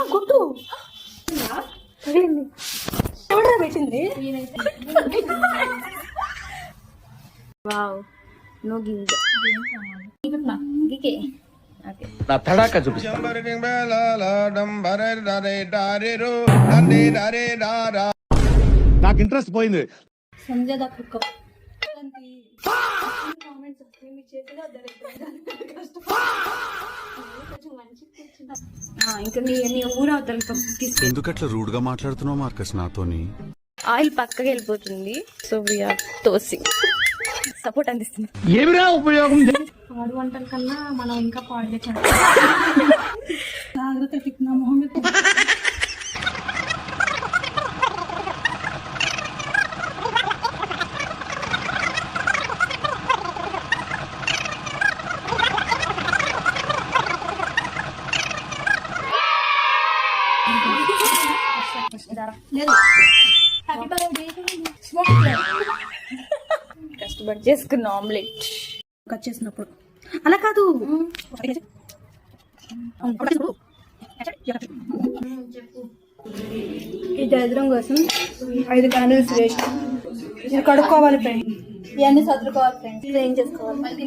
గుట్టు తగిలింది. ఎవడా పెట్టింది? వావ్, నో గింజ నా తడాక చూపి. నాకు ఇంట్రెస్ట్ పోయింది. సంజద కుక్క ఇంకా నీ ఊరు అవతల ఎందుకట్లా రూడ్ గా మాట్లాడుతున్నావు మార్కస్ నాతోని? ఆయిల్ పక్కకి వెళ్ళిపోతుంది. సో వీఆర్ టోసింగ్ సపోర్ట్ అందిస్తుంది. ఏమిరా ఉపయోగం? పాడు వంటల కన్నా మనం ఇంకా పాడులే జాగ్రత్త తిప్పిన మొహమ్మద్. కష్టపడి చేసుకున్న ఆమ్లెట్ కట్ చేసినప్పుడు అలా కాదు. ఈ దరిద్రం కోసం 5 క్యాండిల్స్ వేసి ఇది కడుక్కోవాలి ఫ్రెండ్. ఇవన్నీ సర్దుకోవాలి ఫ్రెండ్స్. ఏం చేసుకోవాలి?